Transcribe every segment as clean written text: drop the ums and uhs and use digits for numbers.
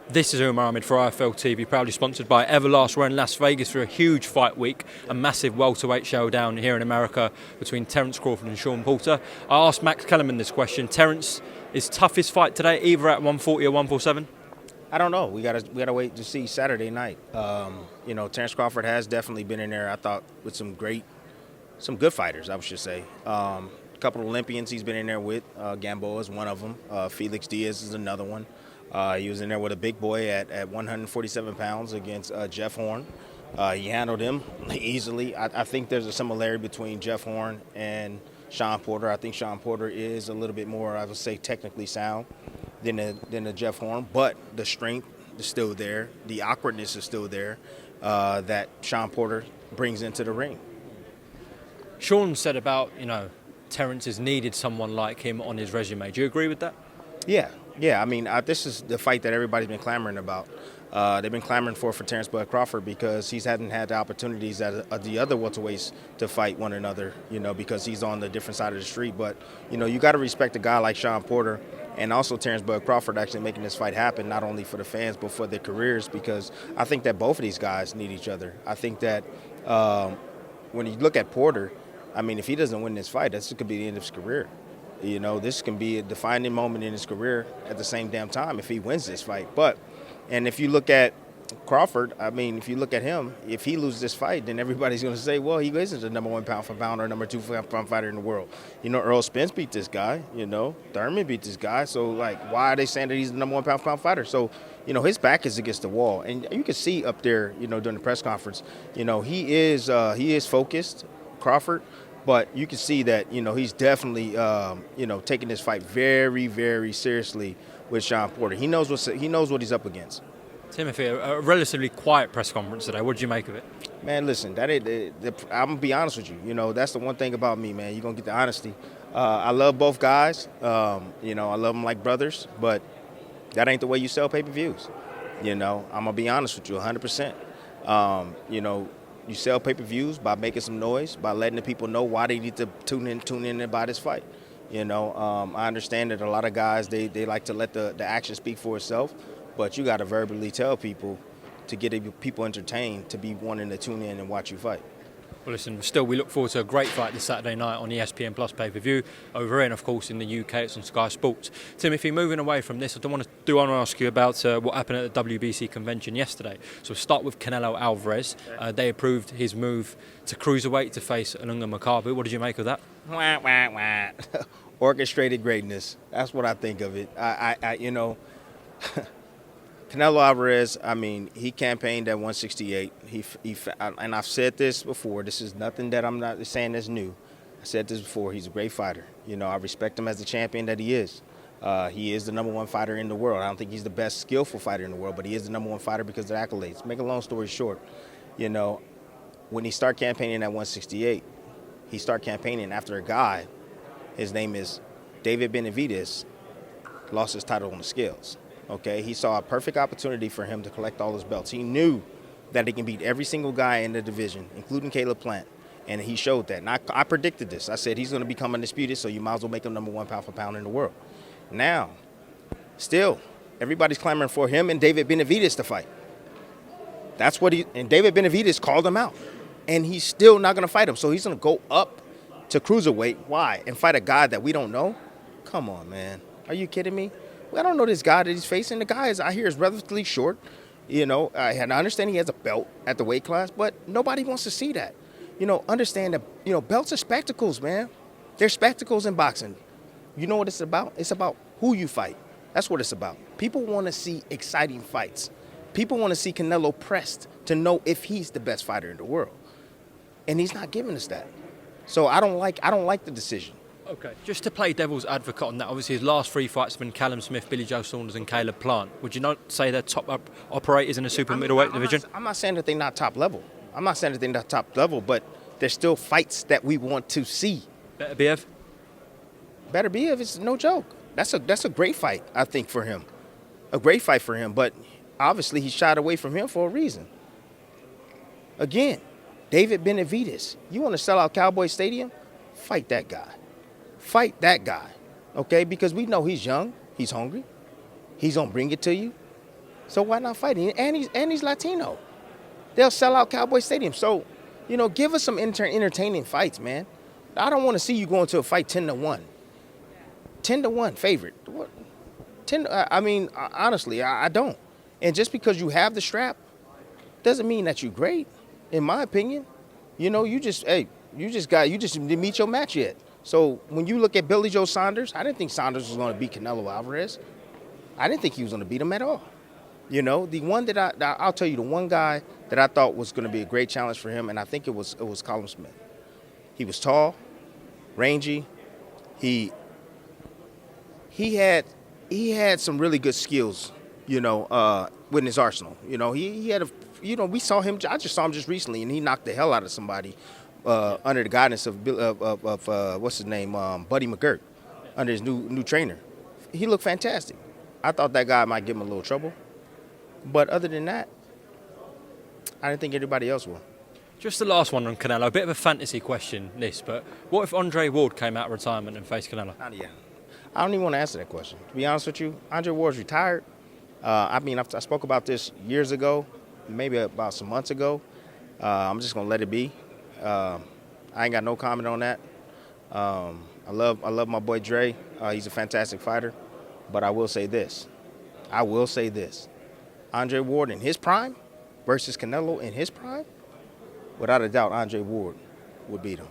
This is Umar Ahmed for IFL TV, proudly sponsored by Everlast. We're in Las Vegas for a huge fight week, a massive welterweight showdown here in America between Terence Crawford and Sean Porter. I asked Max Kellerman this question. Terence, is toughest fight today either at 140 or 147? I don't know. We gotta wait to see Saturday night. Terence Crawford has definitely been in there, I thought, with some good fighters, I should say. A couple of Olympians he's been in there with. Gamboa is one of them. Felix Diaz is another one. He was in there with a big boy at 147 pounds against Jeff Horn. He handled him easily. I think there's a similarity between Jeff Horn and Sean Porter. I think Sean Porter is a little bit more, I would say, technically sound than the Jeff Horn, but the strength is still there. The awkwardness is still there that Sean Porter brings into the ring. Sean said about, Terence has needed someone like him on his resume. Do you agree with that? Yeah. I mean, this is the fight that everybody's been clamoring about. They've been clamoring for Terence Bud Crawford because he hasn't had the opportunities that the other welterweights to fight one another, because he's on the different side of the street. But, you got to respect a guy like Sean Porter and also Terence Bud Crawford actually making this fight happen, not only for the fans but for their careers, because I think that both of these guys need each other. I think that when you look at Porter, I mean, if he doesn't win this fight, this could be the end of his career. This can be a defining moment in his career at the same damn time if he wins this fight. And if you look at Crawford, I mean, if you look at him, if he loses this fight, then everybody's going to say, well, he isn't the number 1 pound for pound or number 2 pound fighter in the world. Earl Spence beat this guy, Thurman beat this guy. So, why are they saying that he's the number 1 pound for pound fighter? So, his back is against the wall. And you can see up there, during the press conference, he is focused, Crawford. But you can see that, he's definitely, taking this fight very, very seriously with Sean Porter. He knows what he's up against. Timothy, a relatively quiet press conference today. What did you make of it? Man, listen, I'm going to be honest with you. That's the one thing about me, man. You're going to get the honesty. I love both guys. I love them like brothers. But that ain't the way you sell pay-per-views. I'm going to be honest with you 100%. You sell pay-per-views by making some noise, by letting the people know why they need to tune in and buy this fight. I understand that a lot of guys, they like to let the action speak for itself, but you got to verbally tell people to get people entertained, to be wanting to tune in and watch you fight. Well, listen, still, we look forward to a great fight this Saturday night on ESPN Plus pay-per-view. Over here, and of course, in the UK, it's on Sky Sports. Timothy, moving away from this, I want to ask you about what happened at the WBC convention yesterday. So we'll start with Canelo Alvarez. They approved his move to cruiserweight to face Ilunga Makabu. What did you make of that? Orchestrated greatness. That's what I think of it. Canelo Alvarez, I mean, he campaigned at 168. And I've said this before. This is nothing that I'm not saying that's new. I said this before. He's a great fighter. I respect him as the champion that he is. He is the number 1 fighter in the world. I don't think he's the best skillful fighter in the world, but he is the number 1 fighter because of the accolades. Make a long story short, when he started campaigning at 168, he started campaigning after a guy, his name is David Benavidez, lost his title on the scales. Okay, he saw a perfect opportunity for him to collect all his belts. He knew that he can beat every single guy in the division, including Caleb Plant, and he showed that. And I predicted this. I said he's going to become undisputed, so you might as well make him number 1 pound for pound in the world. Now, still, everybody's clamoring for him and David Benavidez to fight. And David Benavidez called him out, and he's still not going to fight him. So he's going to go up to cruiserweight. Why? And fight a guy that we don't know? Come on, man. Are you kidding me? I don't know this guy that he's facing. The guy I hear is relatively short. I understand he has a belt at the weight class, but nobody wants to see that. Understand that, belts are spectacles, man. They're spectacles in boxing. You know what it's about? It's about who you fight. That's what it's about. People want to see exciting fights. People want to see Canelo pressed to know if he's the best fighter in the world. And he's not giving us that. So I don't like the decision. Okay, just to play devil's advocate on that, obviously his last 3 fights have been Callum Smith, Billy Joe Saunders and Caleb Plant. Would you not say they're top operators in the super middleweight division? I'm not saying that they're not top level. But there's still fights that we want to see. Better Biev is no joke. That's a great fight, I think, for him. A great fight for him, but obviously he shied away from him for a reason. Again, David Benavidez. You want to sell out Cowboy Stadium? Fight that guy. Fight that guy, okay? Because we know he's young, he's hungry, he's going to bring it to you. So why not fight him? And he's Latino. They'll sell out Cowboy Stadium. So, give us some entertaining fights, man. I don't want to see you go into a fight 10-1. 10-1 favorite. What? 10. I mean, honestly, I don't. And just because you have the strap doesn't mean that you're great, in my opinion. You just didn't meet your match yet. So when you look at Billy Joe Saunders, I didn't think Saunders was going to beat Canelo Alvarez. I didn't think he was going to beat him at all. The one that I'll tell you, the one guy that I thought was going to be a great challenge for him, and I think it was Colin Smith. He was tall, rangy. He had some really good skills, within his arsenal. He had we saw him. I just saw him just recently, and he knocked the hell out of somebody under the guidance of what's his name, Buddy McGirt, under his new trainer. He looked fantastic. I thought that guy might give him a little trouble. But other than that, I didn't think anybody else will. Just the last one on Canelo, a bit of a fantasy question, this, but what if Andre Ward came out of retirement and faced Canelo? I don't even want to answer that question. To be honest with you, Andre Ward's retired. I spoke about this years ago, maybe about some months ago. I'm just going to let it be. I ain't got no comment on that. I love my boy Dre. He's a fantastic fighter. But I will say this. Andre Ward in his prime versus Canelo in his prime, without a doubt, Andre Ward would beat him.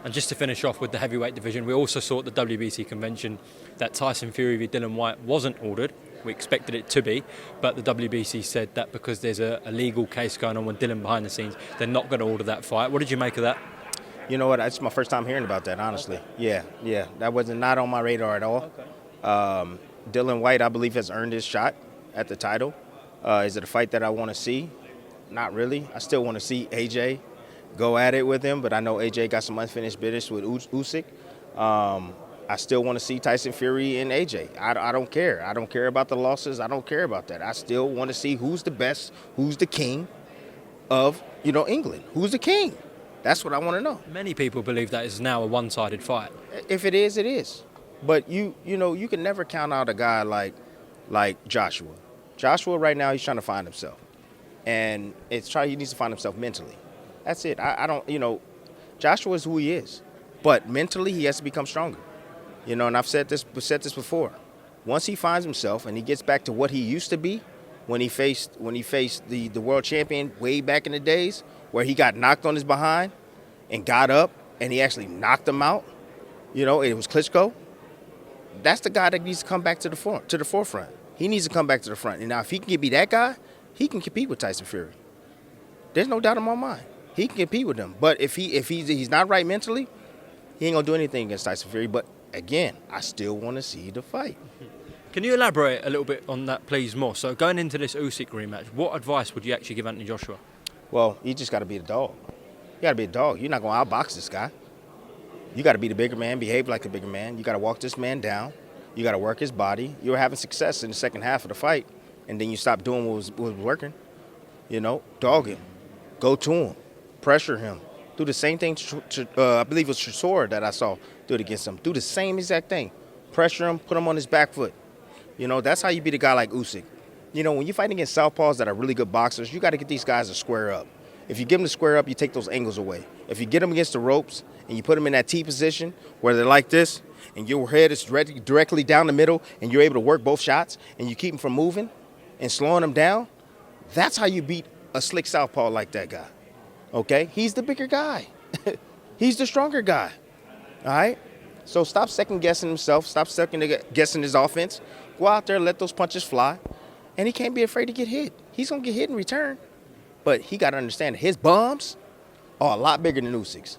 And just to finish off with the heavyweight division, we also saw at the WBC convention that Tyson Fury v Dillian Whyte wasn't ordered. We expected it to be, but the WBC said that because there's a legal case going on with Dillian behind the scenes, they're not going to order that fight. What did you make of that? You know what? It's my first time hearing about that, honestly. Okay. Yeah. That was not on my radar at all. Okay. Dillian Whyte, I believe, has earned his shot at the title. Is it a fight that I want to see? Not really. I still want to see AJ go at it with him, but I know AJ got some unfinished business with Usyk. I still want to see Tyson Fury and AJ. I don't care. I don't care about the losses. I don't care about that. I still want to see who's the best, who's the king of, England. Who's the king? That's what I want to know. Many people believe that is now a one-sided fight. If it is, it is. But you can never count out a guy like Joshua. Joshua right now, he's trying to find himself. And he needs to find himself mentally. That's it. I don't, Joshua is who he is. But mentally, he has to become stronger. And I've said this before. Once he finds himself and he gets back to what he used to be, when he faced the world champion way back in the days, where he got knocked on his behind and got up and he actually knocked him out, it was Klitschko. That's the guy that needs to come back to the forefront. He needs to come back to the front. And now if he can be that guy, he can compete with Tyson Fury. There's no doubt in my mind. He can compete with him. But if he's not right mentally, he ain't gonna do anything against Tyson Fury. But again, I still want to see the fight. Can you elaborate a little bit on that, please, more? So going into this Usyk rematch, what advice would you actually give Anthony Joshua? Well, you just got to be a dog. You got to be a dog. You're not going to outbox this guy. You got to be the bigger man, behave like a bigger man. You got to walk this man down. You got to work his body. You were having success in the second half of the fight, and then you stopped doing what was working. Dog him. Go to him. Pressure him. Do the same thing to I believe it was Chisora that I saw do it against him. Do the same exact thing. Pressure him, put him on his back foot. That's how you beat a guy like Usyk. When you're fighting against southpaws that are really good boxers, you got to get these guys to square up. If you get them to square up, you take those angles away. If you get them against the ropes and you put them in that T position where they're like this and your head is directly down the middle and you're able to work both shots and you keep them from moving and slowing them down, that's how you beat a slick southpaw like that guy. Okay? He's the bigger guy. He's the stronger guy. All right? So stop second-guessing himself. Stop second-guessing his offense. Go out there, let those punches fly. And he can't be afraid to get hit. He's going to get hit in return. But he got to understand his bombs are a lot bigger than Usyk's.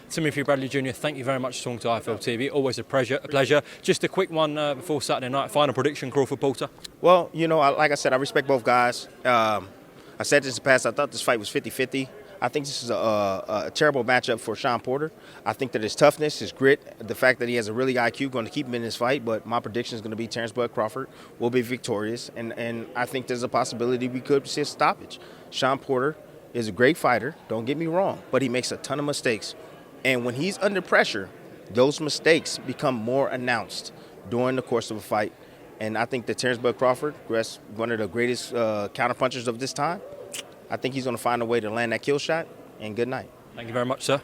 Timothy Bradley Jr., thank you very much for talking to IFL TV. Always a pleasure. Just a quick one before Saturday night. Final prediction, Crawford Porter? Well, like I said, I respect both guys. I said this in the past. I thought this fight was 50-50. I think this is a terrible matchup for Sean Porter. I think that his toughness, his grit, the fact that he has a really IQ going to keep him in this fight. But my prediction is going to be Terrence Bud Crawford will be victorious. And I think there's a possibility we could see a stoppage. Sean Porter is a great fighter, don't get me wrong, but he makes a ton of mistakes. And when he's under pressure, those mistakes become more announced during the course of a fight. And I think that Terrence Bud Crawford, that's one of the greatest counterpunchers of this time, I think he's going to find a way to land that kill shot. And good night. Thank you very much, sir.